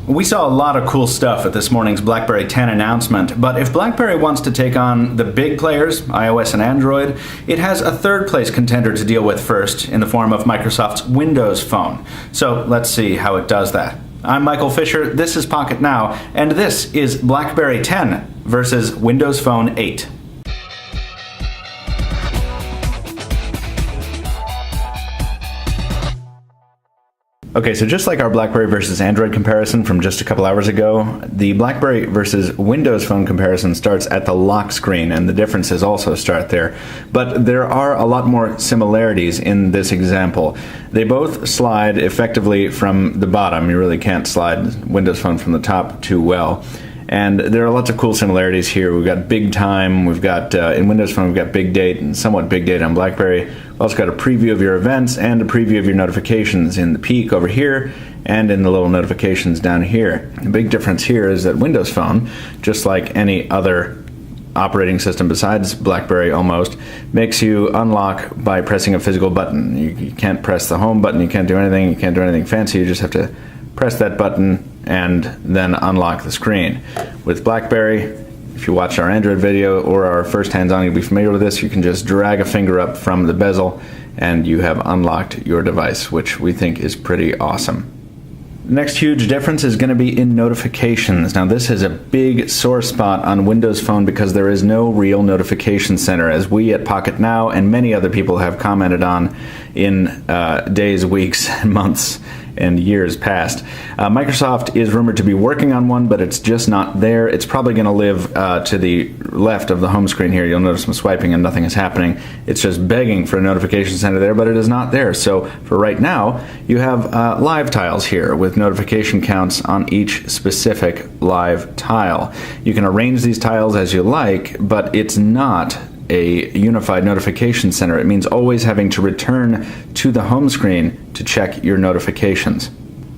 We saw a lot of cool stuff at this morning's BlackBerry 10 announcement, but if BlackBerry wants to take on the big players, iOS and Android, it has a third place contender to deal with first in the form of Microsoft's Windows Phone. So let's see how it does that. I'm Michael Fisher, this is Pocket Now, and this is BlackBerry 10 versus Windows Phone 8. Okay, so just like our BlackBerry versus Android comparison from just a couple hours ago, the BlackBerry versus Windows Phone comparison starts at the lock screen, and the differences also start there. But there are a lot more similarities in this example. They both slide effectively from the bottom. You really can't slide Windows Phone from the top too well. And there are lots of cool similarities here. We've got big time, we've got, in Windows Phone, we've got big date and somewhat big date on BlackBerry. We've also got a preview of your events and a preview of your notifications in the peak over here and in the little notifications down here. The big difference here is that Windows Phone, just like any other operating system besides BlackBerry almost, makes you unlock by pressing a physical button. You can't press the home button, you can't do anything fancy, you just have to press that button and then unlock the screen. With BlackBerry, if you watch our Android video or our first hands-on, you'll be familiar with this. You can just drag a finger up from the bezel and you have unlocked your device, which we think is pretty awesome. The next huge difference is going to be in notifications. Now this is a big sore spot on Windows Phone because there is no real notification center, as we at Pocket Now and many other people have commented on in days, weeks, and months and years past. Microsoft is rumored to be working on one, but it's just not there. It's probably going to live to the left of the home screen here. You'll notice some swiping and nothing is happening. It's just begging for a notification center there, but it is not there. So for right now, you have live tiles here with notification counts on each specific live tile. You can arrange these tiles as you like, but it's not a unified notification center. It means always having to return to the home screen to check your notifications.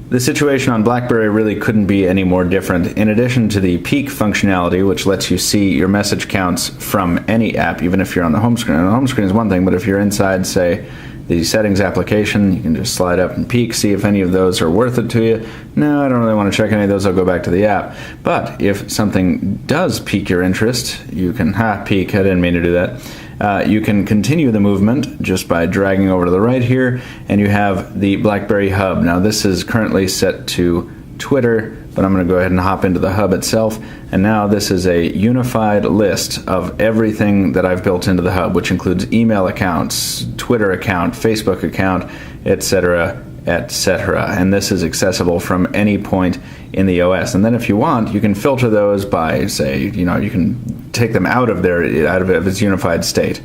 The situation on BlackBerry really couldn't be any more different. In addition to the peek functionality, which lets you see your message counts from any app, even if you're on the home screen. And the home screen is one thing, but if you're inside, say, the settings application, you can just slide up and peek, see if any of those are worth it to you. No, I don't really want to check any of those, I'll go back to the app. But if something does pique your interest, you can, peek, I didn't mean to do that. You can continue the movement just by dragging over to the right here, and you have the BlackBerry Hub. Now this is currently set to Twitter, but I'm going to go ahead and hop into the hub itself, and now this is a unified list of everything that I've built into the hub, which includes email accounts, Twitter account, Facebook account, etc., etc. And this is accessible from any point in the OS. And then if you want, you can filter those by, say, you can take them out of its unified state.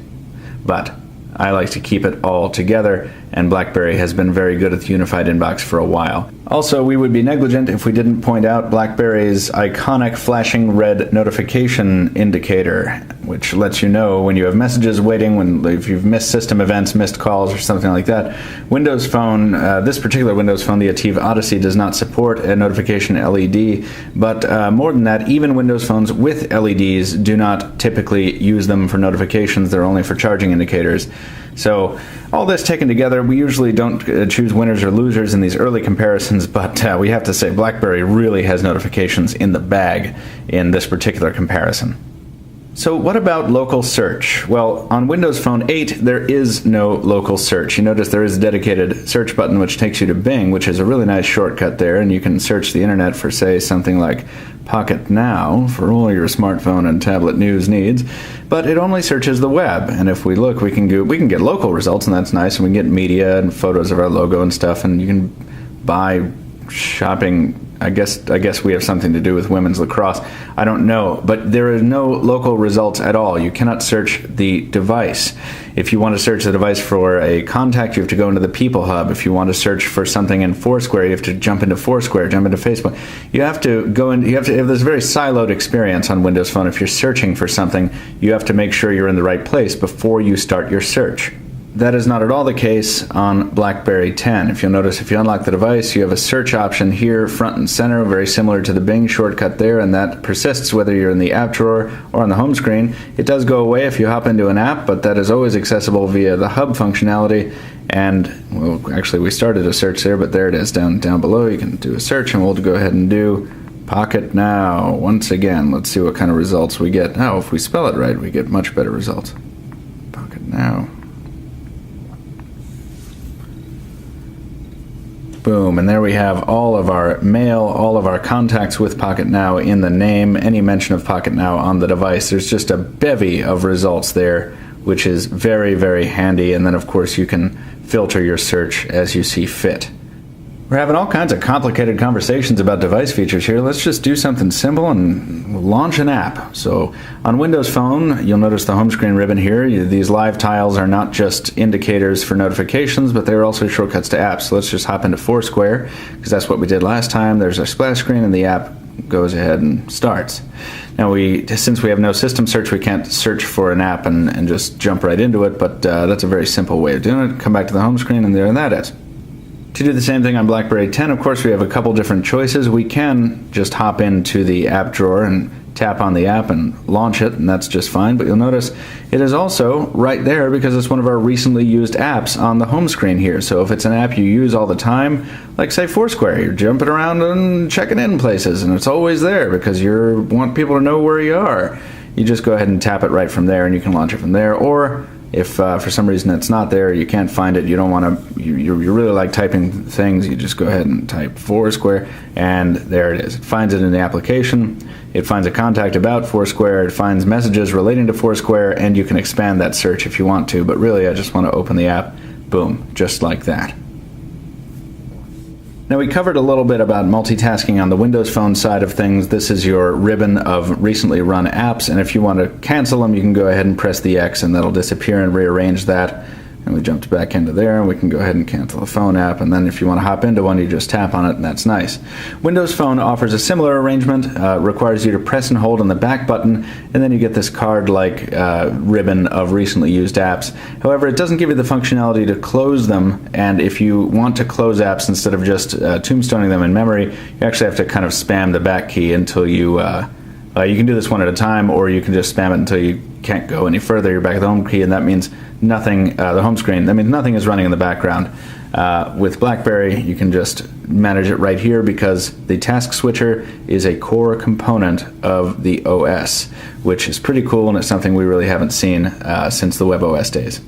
But I like to keep it all together, and BlackBerry has been very good at the unified inbox for a while. Also, we would be negligent if we didn't point out BlackBerry's iconic flashing red notification indicator, which lets you know when you have messages waiting, if you've missed system events, missed calls, or something like that. Windows Phone, this particular Windows Phone, the Ative Odyssey, does not support a notification LED, but more than that, even Windows phones with LEDs do not typically use them for notifications. They're only for charging indicators. So all this taken together, we usually don't choose winners or losers in these early comparisons, but we have to say BlackBerry really has notifications in the bag in this particular comparison. So what about local search? Well, on Windows Phone 8, there is no local search. You notice there is a dedicated search button which takes you to Bing, which is a really nice shortcut there, and you can search the internet for, say, something like Pocket Now for all your smartphone and tablet news needs, but it only searches the web. And if we look, we can get local results, and that's nice, and we can get media and photos of our logo and stuff, and you can buy shopping. I guess we have something to do with women's lacrosse. I don't know, but there are no local results at all. You cannot search the device. If you want to search the device for a contact, you have to go into the People Hub. If you want to search for something in Foursquare, you have to jump into Foursquare, jump into Facebook. You have to go in. You have this very siloed experience on Windows Phone. If you're searching for something, you have to make sure you're in the right place before you start your search. That is not at all the case on BlackBerry 10. If you'll notice, if you unlock the device, you have a search option here, front and center, very similar to the Bing shortcut there, and that persists whether you're in the app drawer or on the home screen. It does go away if you hop into an app, but that is always accessible via the hub functionality. And, well, actually we started a search there, but there it is down below. You can do a search, and we'll go ahead and do Pocket Now. Once again, let's see what kind of results we get. Oh, if we spell it right, we get much better results. Pocket Now. Boom, and there we have all of our mail, all of our contacts with Pocket Now in the name, any mention of Pocket Now on the device. There's just a bevy of results there, which is very, very handy. And then, of course, you can filter your search as you see fit. We're having all kinds of complicated conversations about device features here. Let's just do something simple and launch an app. So on Windows Phone, you'll notice the home screen ribbon here. These live tiles are not just indicators for notifications, but they're also shortcuts to apps. So let's just hop into Foursquare, because that's what we did last time. There's our splash screen, and the app goes ahead and starts. Now, since we have no system search, we can't search for an app and just jump right into it, but that's a very simple way of doing it. Come back to the home screen, and there that is. To do the same thing on BlackBerry 10, of course, we have a couple different choices. We can just hop into the app drawer and tap on the app and launch it, and that's just fine. But you'll notice it is also right there because it's one of our recently used apps on the home screen here. So if it's an app you use all the time, like say Foursquare, you're jumping around and checking in places, and it's always there because you want people to know where you are. You just go ahead and tap it right from there, and you can launch it from there. Or if for some reason it's not there, you can't find it, you don't want to, you really like typing things, you just go ahead and type Foursquare, and there it is. It finds it in the application, it finds a contact about Foursquare, it finds messages relating to Foursquare, and you can expand that search if you want to, but really I just want to open the app, boom, just like that. Now, we covered a little bit about multitasking on the Windows Phone side of things. This is your ribbon of recently run apps, and if you want to cancel them, you can go ahead and press the X, and that'll disappear and rearrange that. And we jumped back into there, and we can go ahead and cancel the phone app, and then if you want to hop into one, you just tap on it, and that's nice. Windows Phone offers a similar arrangement, requires you to press and hold on the back button, and then you get this card-like ribbon of recently used apps. However, it doesn't give you the functionality to close them, and if you want to close apps instead of just tombstoning them in memory, you actually have to kind of spam the back key until you can do this one at a time, or you can just spam it until you can't go any further. You're back at the home key, and that means nothing, the home screen, that means nothing is running in the background. With BlackBerry, you can just manage it right here because the task switcher is a core component of the OS, which is pretty cool, and it's something we really haven't seen since the WebOS days.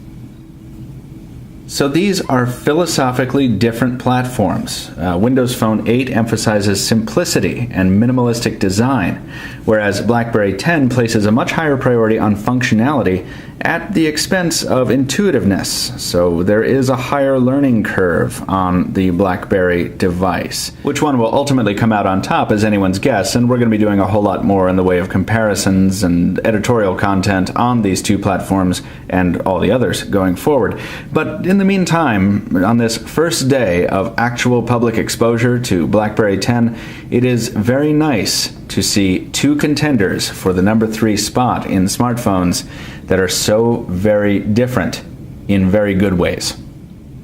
So these are philosophically different platforms. Windows Phone 8 emphasizes simplicity and minimalistic design, whereas BlackBerry 10 places a much higher priority on functionality at the expense of intuitiveness. So there is a higher learning curve on the BlackBerry device. Which one will ultimately come out on top is anyone's guess, and we're going to be doing a whole lot more in the way of comparisons and editorial content on these two platforms and all the others going forward. But in the meantime, on this first day of actual public exposure to BlackBerry 10, it is very nice to see two contenders for the number 3 spot in smartphones that are so very different in very good ways.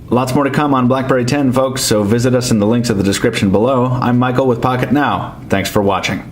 Lots more to come on BlackBerry 10, folks, so visit us in the links in the description below. I'm Michael with Pocket Now. Thanks for watching.